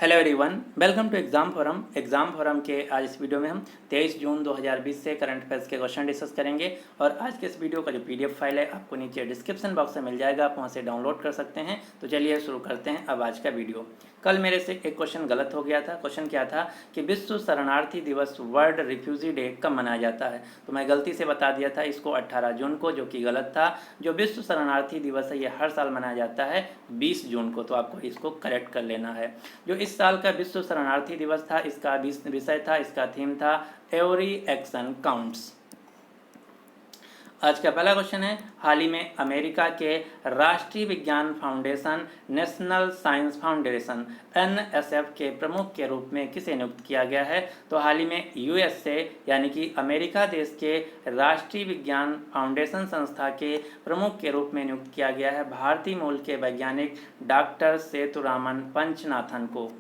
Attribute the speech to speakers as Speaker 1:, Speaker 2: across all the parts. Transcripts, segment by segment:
Speaker 1: Hello everyone, welcome to exam forum के आज इस वीडियो में हम 23 जून 2020 से करंट अफेयर्स के क्वेश्चन डिस्कस करेंगे। और आज के इस वीडियो का जो पीडीएफ फाइल है आपको नीचे डिस्क्रिप्शन बॉक्स में मिल जाएगा, आप वहां से डाउनलोड कर सकते हैं। तो चलिए शुरू करते हैं अब आज का वीडियो। कल मेरे से एक क्वेश्चन गलत हो गया था। क्वेश्चन क्या था कि विश्व शरणार्थी दिवस वर्ल्ड रिफ्यूजी डे कब मनाया जाता है। तो मैं गलती से बता दिया था इसको 18 जून को, जो कि गलत था। जो विश्व शरणार्थी दिवस है ये हर साल मनाया जाता है 20 जून को, तो आपको इसको करेक्ट कर लेना है। जो इस साल का विश्व शरणार्थी दिवस था, इसका विषय था, इसका थीम था एवरी एक्शन काउंट्स। आज का पहला क्वेश्चन है, हाल ही में अमेरिका के राष्ट्रीय विज्ञान foundation national science foundation NSF के प्रमुख के रूप में किसे नियुक्त किया गया है। तो हाल ही में यूएस से यानी कि अमेरिका देश के राष्ट्रीय विज्ञान फाउंडेशन संस्था के प्रमुख के रूप में नियुक्त किया गया है भारतीय मूल के वैज्ञानिक डॉक्टर सेतुरामन पंचनाथन को।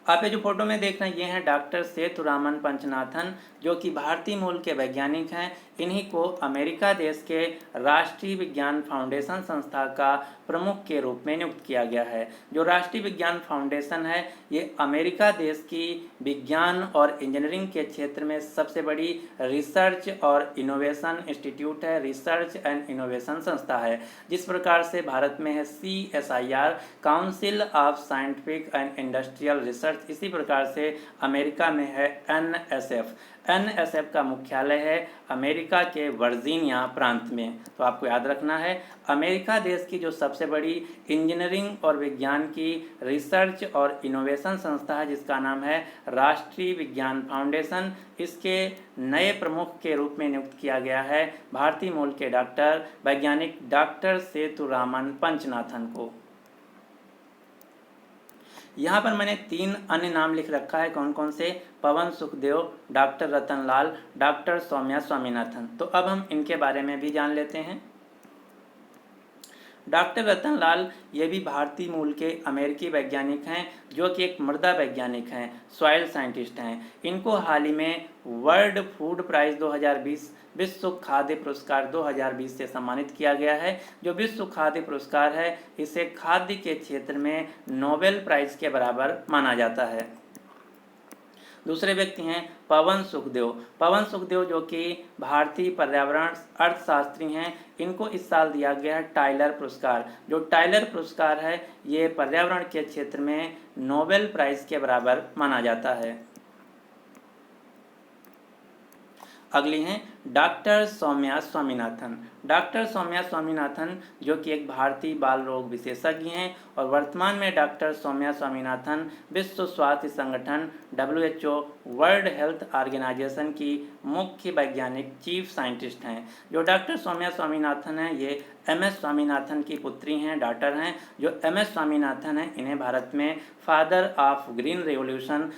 Speaker 1: आप ये जो फोटो में देख रहे हैं ये हैं डॉक्टर सेतुरामन पंचनाथन, जो कि भारतीय मूल के वैज्ञानिक हैं। इन्हीं को अमेरिका देश के राष्ट्रीय विज्ञान फाउंडेशन संस्था का प्रमुख के रूप में नियुक्त किया गया है। जो राष्ट्रीय विज्ञान फाउंडेशन है ये अमेरिका देश की विज्ञान और इंजीनियरिंग के क्षेत्र में सबसे बड़ी रिसर्च और इनोवेशन इंस्टीट्यूट है, रिसर्च एंड इनोवेशन संस्था है। जिस प्रकार से भारत में है CSIR, council of scientific and industrial research, इसी प्रकार से अमेरिका में है NSF का मुख्यालय है अमेरिका के वर्जीनिया प्रांत में। तो आपको याद रखना है अमेरिका देश की जो सबसे बड़ी इंजीनियरिंग और विज्ञान की रिसर्च और इनोवेशन संस्था है जिसका नाम है राष्ट्रीय विज्ञान फाउंडेशन, इसके नए प्रमुख के रूप में नियुक्त किया गया है भारतीय मूल के वैज्ञानिक डॉक्टर सेतुरामन पंचनाथन को। यहाँ पर मैंने 3 अन्य नाम लिख रखा है, कौन कौन से, पवन सुखदेव, डॉक्टर रतन लाल, डॉक्टर सौम्या स्वामीनाथन। तो अब हम इनके बारे में भी जान लेते हैं। डॉक्टर रतन लाल ये भी भारतीय मूल के अमेरिकी वैज्ञानिक हैं, जो कि एक मृदा वैज्ञानिक हैं, सॉइल साइंटिस्ट हैं। इनको हाल ही में वर्ल्ड फूड प्राइज 2020, विश्व खाद्य पुरस्कार 2020 से सम्मानित किया गया है। जो विश्व खाद्य पुरस्कार है इसे खाद्य के क्षेत्र में नोबेल प्राइज के बराबर माना जाता है। दूसरे व्यक्ति हैं पवन सुखदेव जो कि भारतीय पर्यावरण अर्थशास्त्री हैं। इनको इस साल दिया गया है टाइलर पुरस्कार। जो टाइलर पुरस्कार है ये पर्यावरण के क्षेत्र में नोबेल प्राइज के बराबर माना जाता है। अगली हैं डॉक्टर सौम्या स्वामीनाथन जो कि एक भारतीय बाल रोग विशेषज्ञ हैं और वर्तमान में डॉक्टर सौम्या स्वामीनाथन विश्व स्वास्थ्य संगठन WHO वर्ल्ड हेल्थ ऑर्गेनाइजेशन की मुख्य वैज्ञानिक चीफ साइंटिस्ट हैं। जो डॉक्टर सौम्या स्वामीनाथन हैं ये MS स्वामीनाथन की पुत्री हैं, डॉटर हैं। जो MS स्वामीनाथन हैं इन्हें भारत में फादर ऑफ ग्रीन रेवोल्यूशन,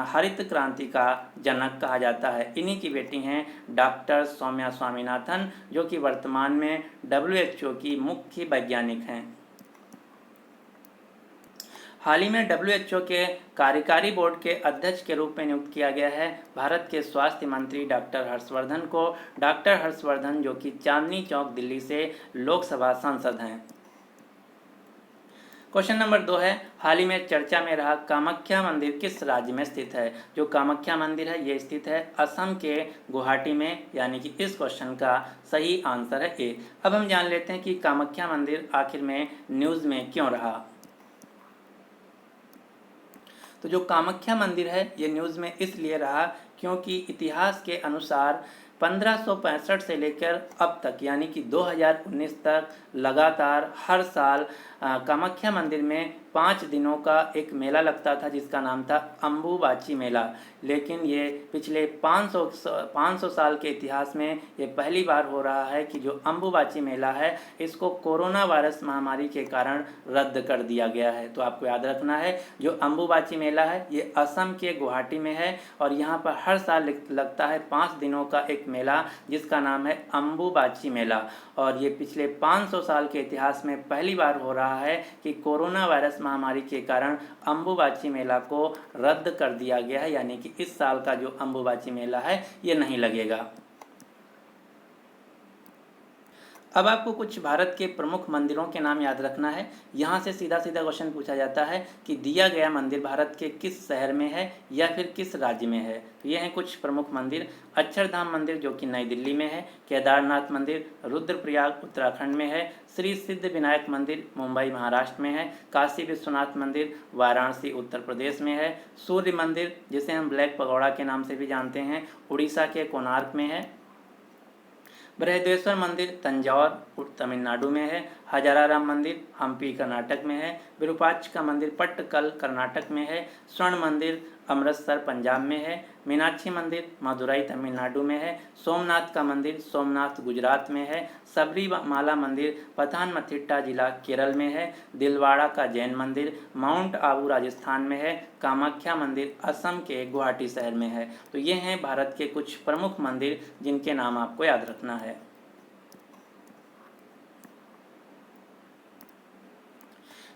Speaker 1: हरित क्रांति का जनक कहा जाता है। इन्हीं की बेटी हैं डॉक्टर सौम्या स्वामीनाथन, जो कि वर्तमान में WHO की मुख्य वैज्ञानिक हैं। हाल ही में WHO के कार्यकारी बोर्ड के अध्यक्ष के रूप में नियुक्त किया गया है भारत के स्वास्थ्य मंत्री डॉक्टर हर्षवर्धन को। डॉक्टर हर्षवर्धन जो कि चांदनी चौक दिल्ली से लोकसभा सांसद हैं। क्वेश्चन नंबर 2 है, हाल ही में चर्चा में रहा कामाख्या मंदिर किस राज्य में स्थित है। जो कामाख्या मंदिर है ये स्थित है असम के गुवाहाटी में, यानी कि इस क्वेश्चन का सही आंसर है A। अब हम जान लेते हैं कि कामाख्या मंदिर आखिर में न्यूज़ में क्यों रहा। तो जो कामाख्या मंदिर है ये न्यूज़ में इसलिए रहा क्योंकि इतिहास के अनुसार 1565 से लेकर अब तक यानी कि 2019 तक लगातार हर साल कामाख्या मंदिर में 5 दिनों का एक मेला लगता था जिसका नाम था अम्बुबाची मेला। लेकिन ये पिछले 500 साल के इतिहास में ये पहली बार हो रहा है कि जो अम्बुबाची मेला है इसको कोरोना वायरस महामारी के कारण रद्द कर दिया गया है। तो आपको याद रखना है जो अम्बुबाची मेला है ये असम के गुवाहाटी में है और यहाँ पर हर साल लगता है 5 दिनों का एक मेला जिसका नाम है अम्बुबाची मेला। और ये पिछले 500 साल के इतिहास में पहली बार हो रहा है कि कोरोना वायरस महामारी के कारण अम्बुबाची मेला को रद्द कर दिया गया है, यानी कि इस साल का जो अम्बुबाची मेला है ये नहीं लगेगा। अब आपको कुछ भारत के प्रमुख मंदिरों के नाम याद रखना है। यहाँ से सीधा सीधा क्वेश्चन पूछा जाता है कि दिया गया मंदिर भारत के किस शहर में है या फिर किस राज्य में है। तो ये हैं कुछ प्रमुख मंदिर। अक्षरधाम मंदिर जो कि नई दिल्ली में है, केदारनाथ मंदिर रुद्रप्रयाग उत्तराखंड में है, श्री सिद्ध विनायक मंदिर मुंबई महाराष्ट्र में है, काशी विश्वनाथ मंदिर वाराणसी उत्तर प्रदेश में है, सूर्य मंदिर जिसे हम ब्लैक पगोड़ा के नाम से भी जानते हैं उड़ीसा के कोणार्क में है, बृहदेश्वर मंदिर तंजौर तमिलनाडु में है, हजाराराम मंदिर हम्पी कर्नाटक में है, विरूपाक्ष मंदिर पट्टकल कर्नाटक में है, स्वर्ण मंदिर अमृतसर पंजाब में है, मीनाक्षी मंदिर मदुरई तमिलनाडु में है, सोमनाथ का मंदिर सोमनाथ गुजरात में है, सबरीमाला मंदिर पठानमथिट्टा जिला केरल में है, दिलवाड़ा का जैन मंदिर माउंट आबू राजस्थान में है, कामाख्या मंदिर असम के गुवाहाटी शहर में है। तो ये हैं भारत के कुछ प्रमुख मंदिर जिनके नाम आपको याद रखना है।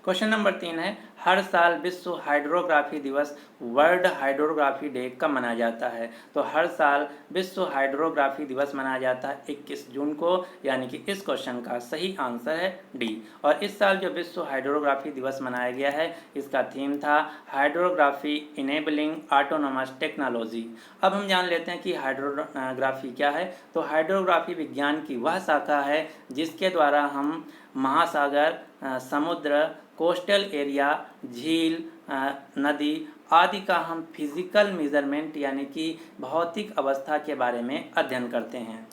Speaker 1: क्वेश्चन नंबर 3 है, हर साल विश्व हाइड्रोग्राफी दिवस वर्ल्ड हाइड्रोग्राफी डे कब मनाया जाता है। तो हर साल विश्व हाइड्रोग्राफी दिवस मनाया जाता है 21 जून को, यानी कि इस क्वेश्चन का सही आंसर है डी। और इस साल जो विश्व हाइड्रोग्राफी दिवस मनाया गया है इसका थीम था हाइड्रोग्राफी इनेबलिंग ऑटोनोमस टेक्नोलॉजी। अब हम जान लेते हैं कि हाइड्रोग्राफी क्या है। तो हाइड्रोग्राफी विज्ञान की वह शाखा है जिसके द्वारा हम महासागर, समुद्र, कोस्टल एरिया, झील, नदी आदि का हम फिजिकल मेजरमेंट यानी कि भौतिक अवस्था के बारे में अध्ययन करते हैं।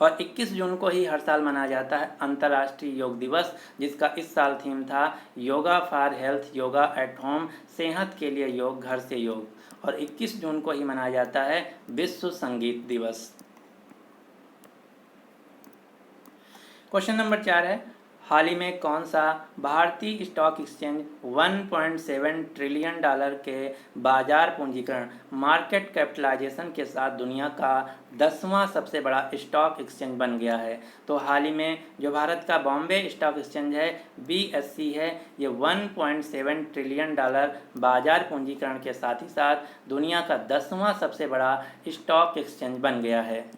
Speaker 1: और 21 जून को ही हर साल मनाया जाता है अंतर्राष्ट्रीय योग दिवस, जिसका इस साल थीम था yoga for health, yoga at home, सेहत के लिए योग, घर से योग। और 21 जून को ही मनाया जाता है विश्व संगीत दिवस। क्वेश्चन नंबर 4 है, हाल ही में कौन सा भारतीय स्टॉक एक्सचेंज 1.7 ट्रिलियन डॉलर के बाजार पूंजीकरण मार्केट कैपिटलाइजेशन के साथ दुनिया का 10वां सबसे बड़ा स्टॉक एक्सचेंज बन गया है। तो हाल ही में जो भारत का बॉम्बे स्टॉक एक्सचेंज है BSE है, ये 1.7 ट्रिलियन डॉलर बाजार पूंजीकरण के साथ ही साथ दुनिया का 10वां सबसे बड़ा स्टॉक एक्सचेंज बन गया है।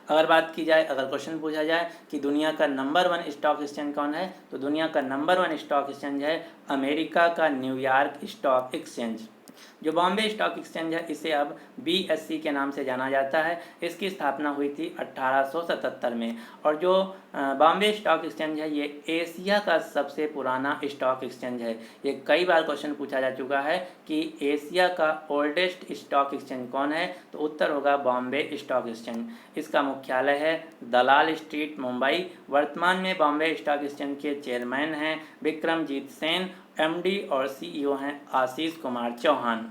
Speaker 1: अगर बात की जाए, अगर क्वेश्चन पूछा जाए कि दुनिया का नंबर 1 स्टॉक एक्सचेंज कौन है, तो दुनिया का नंबर 1 स्टॉक एक्सचेंज है अमेरिका का न्यूयॉर्क स्टॉक एक्सचेंज। जो बॉम्बे स्टॉक एक्सचेंज है इसे अब BSE के नाम से जाना जाता है। इसकी स्थापना हुई थी 1877 में। और जो बॉम्बे स्टॉक एक्सचेंज है ये एशिया का सबसे पुराना स्टॉक एक्सचेंज है। ये कई बार क्वेश्चन पूछा जा चुका है कि एशिया का ओल्डेस्ट स्टॉक एक्सचेंज कौन है, तो उत्तर होगा बॉम्बे स्टॉक एक्सचेंज। इसका मुख्यालय है दलाल स्ट्रीट मुंबई। वर्तमान में बॉम्बे स्टॉक एक्सचेंज के चेयरमैन हैं विक्रमजीत सेन, MD और CEO हैं आशीष कुमार चौहान।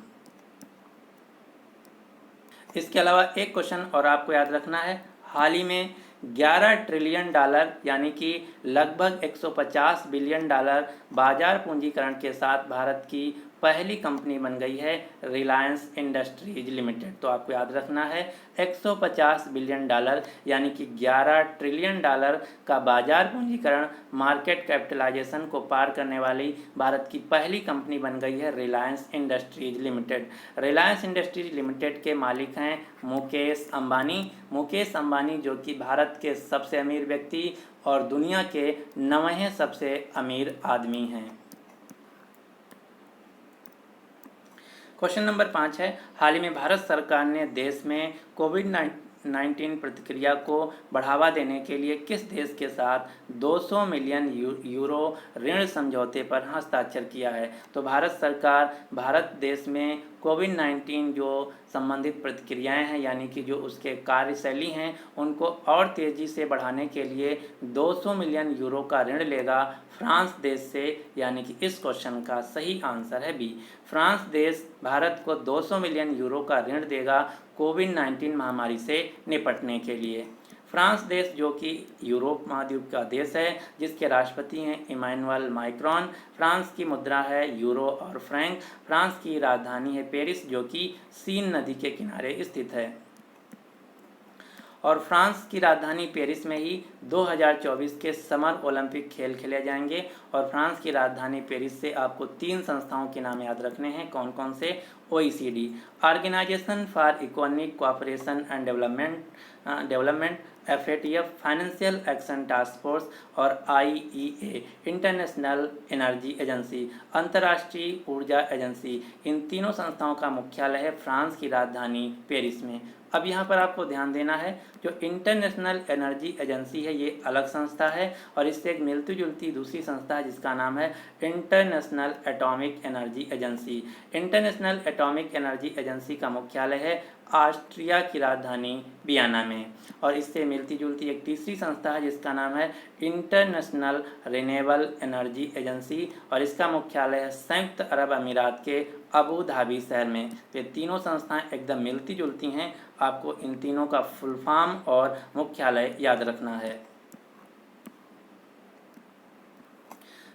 Speaker 1: इसके अलावा एक क्वेश्चन और आपको याद रखना है, हाल ही में 11 ट्रिलियन डॉलर यानी कि लगभग 150 बिलियन डॉलर बाजार पूंजीकरण के साथ भारत की पहली कंपनी बन गई है रिलायंस इंडस्ट्रीज लिमिटेड। तो आपको याद रखना है 150 बिलियन डॉलर यानी कि 11 ट्रिलियन डॉलर का बाजार पूंजीकरण मार्केट कैपिटलाइजेशन को पार करने वाली भारत की पहली कंपनी बन गई है Reliance industries limited. Reliance industries limited के मालिक हैं मुकेश अंबानी। मुकेश अंबानी जो कि भारत के सबसे अमीर व्यक्ति और दुनिया के 9वें सबसे अमीर आदमी हैं। क्वेश्चन नंबर 5 है, हाल ही में भारत सरकार ने देश में कोविड-19 प्रतिक्रिया को बढ़ावा देने के लिए किस देश के साथ 200 मिलियन यूरो ऋण समझौते पर हस्ताक्षर किया है। तो भारत सरकार भारत देश में कोविड-19 जो संबंधित प्रतिक्रियाएं हैं यानी कि जो उसके कार्यशैली हैं उनको और तेज़ी से बढ़ाने के लिए 200 मिलियन यूरो का ऋण लेगा फ्रांस देश से, यानी कि इस क्वेश्चन का सही आंसर है बी। फ्रांस देश भारत को 200 मिलियन यूरो का ऋण देगा कोविड-19 महामारी से निपटने के लिए। फ्रांस देश जो कि यूरोप महाद्वीप का देश है जिसके राष्ट्रपति हैं इमैनुअल मैक्रोन। फ्रांस की मुद्रा है यूरो और फ्रैंक। फ्रांस की राजधानी है पेरिस जो कि सीन नदी के किनारे स्थित है। और फ्रांस की राजधानी पेरिस में ही 2024 के समर ओलंपिक खेल खेले जाएंगे। और फ्रांस की राजधानी पेरिस से आपको 3 संस्थाओं के नाम याद रखने हैं, कौन कौन से। OECD organization for economic cooperation and development, FATF financial action task force और IEA इंटरनेशनल एनर्जी एजेंसी अंतर्राष्ट्रीय ऊर्जा एजेंसी, इन तीनों संस्थाओं का मुख्यालय है फ्रांस की राजधानी पेरिस में। अब यहाँ पर आपको ध्यान देना है, जो इंटरनेशनल एनर्जी एजेंसी है ये अलग संस्था है और इससे एक मिलती जुलती दूसरी संस्था है जिसका नाम है international atomic energy agency. International atomic energy agency का मुख्यालय है ऑस्ट्रिया की राजधानी वियना में। और इससे मिलती जुलती एक तीसरी संस्था है जिसका नाम है इंटरनेशनल रिन्यूएबल एनर्जी एजेंसी और इसका मुख्यालय है संयुक्त अरब अमीरात के अबू धाबी शहर में। तो ये तीनों संस्थाएं एकदम मिलती जुलती हैं, आपको इन तीनों का फुल फॉर्म और मुख्यालय याद रखना है।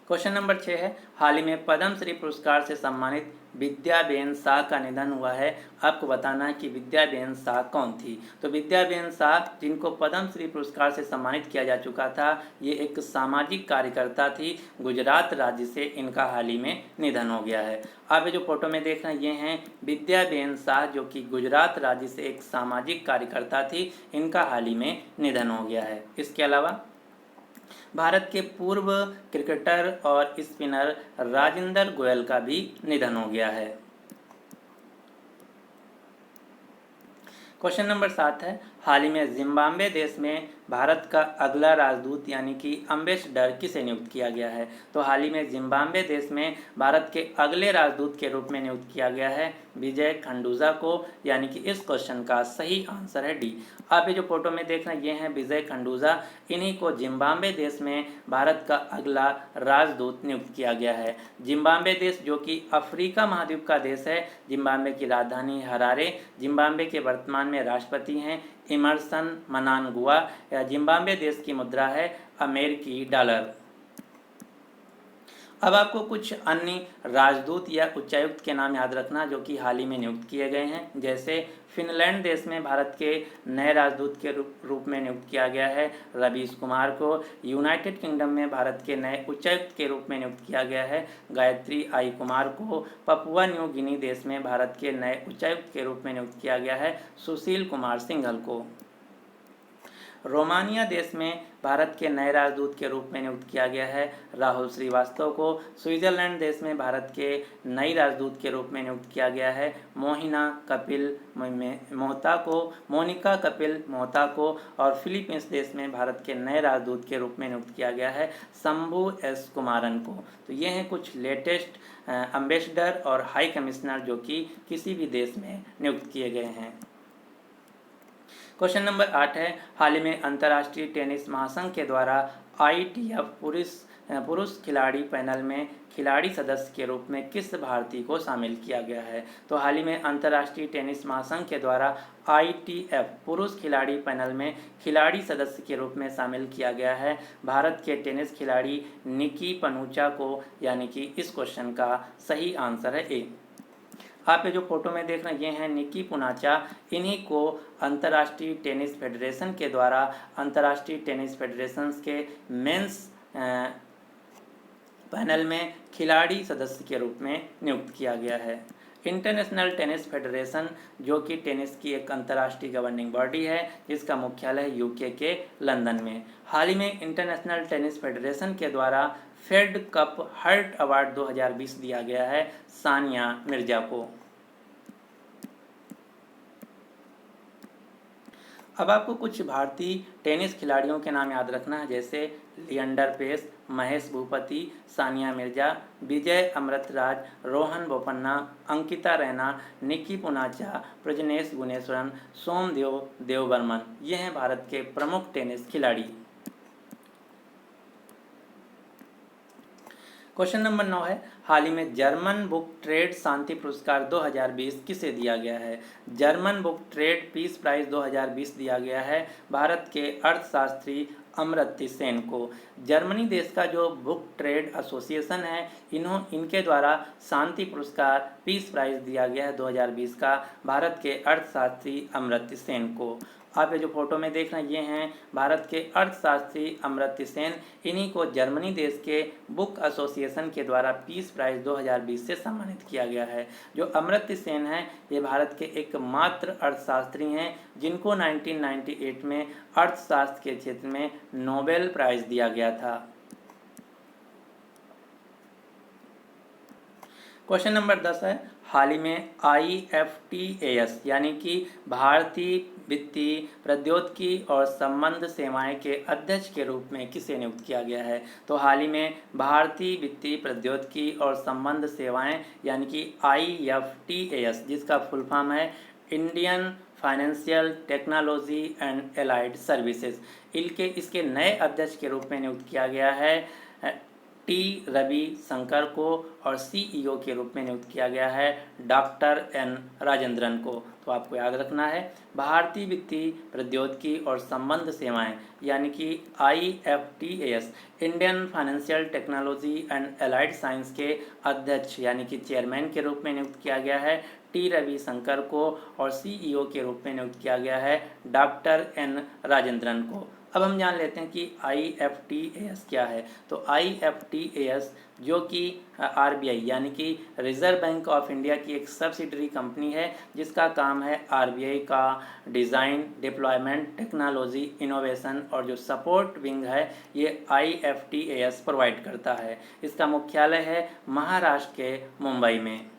Speaker 1: क्वेश्चन नंबर 6 है, हाल ही में पद्मश्री पुरस्कार से सम्मानित विद्याबेन शाह का निधन हुआ है। आपको बताना है कि विद्याबेन शाह कौन थी। तो विद्याबेन शाह, जिनको पद्मश्री पुरस्कार से सम्मानित किया जा चुका था, ये एक सामाजिक कार्यकर्ता थी। गुजरात राज्य से इनका हाल ही में निधन हो गया है। आप ये जो फोटो में देख रहे हैं ये हैं विद्याबेन शाह, जो कि गुजरात राज्य से एक सामाजिक कार्यकर्ता थी। इनका हाल ही में निधन हो गया है। इसके अलावा भारत के पूर्व क्रिकेटर और स्पिनर राजेंद्र गोयल का भी निधन हो गया है। क्वेश्चन नंबर 7 है, हाल ही में जिम्बाब्वे देश में भारत का अगला राजदूत यानी कि एम्बेसडर किसे नियुक्त किया गया है। तो हाल ही में जिम्बाब्वे देश में भारत के अगले राजदूत के रूप में नियुक्त किया गया है विजय खंडूजा को, यानी कि इस क्वेश्चन का सही आंसर है डी। आप ये जो फोटो में देख रहे हैं ये हैं विजय खंडूजा, इन्हीं को जिम्बाब्वे देश में भारत का अगला राजदूत नियुक्त किया गया है। जिम्बाब्वे देश जो कि अफ्रीका महाद्वीप का देश है। जिम्बाब्वे की राजधानी हरारे। जिम्बाब्वे के वर्तमान में राष्ट्रपति हैं इमरसन मनांगुआ। जिम्बाब्वे देश की मुद्रा है अमेरिकी डॉलर। अब आपको कुछ अन्य राजदूत या उच्चायुक्त के नाम याद रखना जो कि हाल ही में नियुक्त किए गए हैं। जैसे फिनलैंड देश में भारत के नए राजदूत के रूप में नियुक्त किया गया है रवीश कुमार को। यूनाइटेड किंगडम में भारत के नए उच्चायुक्त के रूप में नियुक्त किया गया है गायत्री आई कुमार को। पपुआ न्यू गिनी देश में भारत के नए उच्चायुक्त के रूप में नियुक्त किया गया है सुशील कुमार सिंघल को। रोमानिया देश में भारत के नए राजदूत के रूप में नियुक्त किया गया है राहुल श्रीवास्तव को। स्विट्जरलैंड देश में भारत के नई राजदूत के रूप में नियुक्त किया गया है मोनिका कपिल मोहता को। और फिलीपींस देश में भारत के नए राजदूत के रूप में नियुक्त किया गया है शंभू एस कुमारन को। तो ये हैं कुछ लेटेस्ट एम्बेसडर और हाई कमिश्नर जो कि किसी भी देश में नियुक्त किए गए हैं। क्वेश्चन नंबर 8 है, हाल ही में अंतर्राष्ट्रीय टेनिस महासंघ के द्वारा ITF पुरुष खिलाड़ी पैनल में खिलाड़ी सदस्य के रूप में किस भारतीय को शामिल किया गया है। तो हाल ही में अंतर्राष्ट्रीय टेनिस महासंघ के द्वारा ITF पुरुष खिलाड़ी पैनल में खिलाड़ी सदस्य के रूप में शामिल किया गया है भारत के टेनिस खिलाड़ी निकी पनूचा को, यानी कि इस क्वेश्चन का सही आंसर है ए। आप ये जो फोटो में देख रहे हैं ये हैं निकी पुनाचा, इन्हीं को अंतर्राष्ट्रीय टेनिस फेडरेशन के द्वारा अंतर्राष्ट्रीय टेनिस फेडरेशन के मेंस पैनल में खिलाड़ी सदस्य के रूप में नियुक्त किया गया है। इंटरनेशनल टेनिस फेडरेशन जो कि टेनिस की एक अंतर्राष्ट्रीय गवर्निंग बॉडी है जिसका मुख्यालय UK के लंदन में। हाल ही में इंटरनेशनल टेनिस फेडरेशन के द्वारा फेड कप हर्ट अवार्ड 2020 दिया गया है सानिया मिर्जा को। अब आपको कुछ भारतीय टेनिस खिलाड़ियों के नाम याद रखना है, जैसे लिएंडर पेस, महेश भूपति, सानिया मिर्जा, विजय अमृतराज, रोहन बोपन्ना, अंकिता रैना, निकी पुनाचा, प्रजनेश गुणेश्वरन, सोमदेव देवबर्मन। ये हैं भारत के प्रमुख टेनिस खिलाड़ी। क्वेश्चन नंबर 9 है, हाल ही में जर्मन बुक ट्रेड शांति पुरस्कार 2020 किसे दिया गया है। German book trade peace prize 2020 दिया गया है भारत के अर्थशास्त्री अमर्त्य सेन को। जर्मनी देश का जो बुक ट्रेड एसोसिएशन है इनके द्वारा शांति पुरस्कार पीस प्राइज दिया गया है 2020 का भारत के अर्थशास्त्री अमर्त्य सेन को। आप ये जो फोटो में देख रहे हैं ये हैं भारत के अर्थशास्त्री अमर्त्य सेन। इन्हीं को जर्मनी देश के बुक एसोसिएशन के द्वारा पीस प्राइज 2020 से सम्मानित किया गया है। जो अमर्त्य सेन हैं ये भारत के एकमात्र अर्थशास्त्री हैं जिनको 1998 में अर्थशास्त्र के क्षेत्र में नोबेल प्राइज दिया गया था। क्वेश्चन नंबर 10 है, हाल ही में IFTAS यानी कि भारतीय वित्तीय प्रौद्योगिकी और संबंध सेवाएं के अध्यक्ष के रूप में किसे नियुक्त किया गया है? तो हाल ही में भारतीय वित्तीय प्रौद्योगिकी और संबंध सेवाएं यानी कि IFTAS, जिसका फुल फॉर्म है Indian financial technology and allied services, इसके नए अध्यक्ष के रूप में नियुक्त किया गया है टी रवि शंकर को, और CEO के रूप में नियुक्त किया गया है डॉक्टर N राजेंद्रन को। तो आपको याद रखना है भारतीय वित्तीय प्रौद्योगिकी और संबंध सेवाएं यानी कि IFTAS Indian financial technology and allied science के अध्यक्ष यानी कि चेयरमैन के रूप में नियुक्त किया गया है टी रवि शंकर को, और CEO के रूप में नियुक्त किया गया है डॉक्टर N राजेंद्रन को। अब हम जान लेते हैं कि IFTAS क्या है। तो IFTAS जो कि RBI यानी कि रिजर्व बैंक ऑफ इंडिया की एक सब्सिडरी कंपनी है जिसका काम है RBI का डिज़ाइन, डिप्लॉयमेंट, टेक्नोलॉजी, इनोवेशन और जो सपोर्ट विंग है ये IFTAS प्रोवाइड करता है। इसका मुख्यालय है महाराष्ट्र के मुंबई में।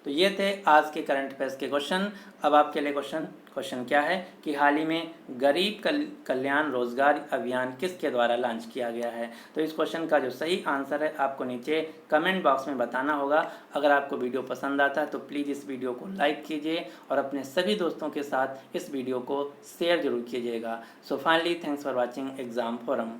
Speaker 1: तो ये थे आज के करंट अफेयर्स के क्वेश्चन। अब आपके लिए क्वेश्चन क्या है कि हाल ही में गरीब कल्याण रोजगार अभियान किसके द्वारा लॉन्च किया गया है? तो इस क्वेश्चन का जो सही आंसर है आपको नीचे कमेंट बॉक्स में बताना होगा। अगर आपको वीडियो पसंद आता है तो प्लीज़ इस वीडियो को लाइक कीजिए और अपने सभी दोस्तों के साथ इस वीडियो को शेयर जरूर कीजिएगा। So finally thanks for watching exam forum.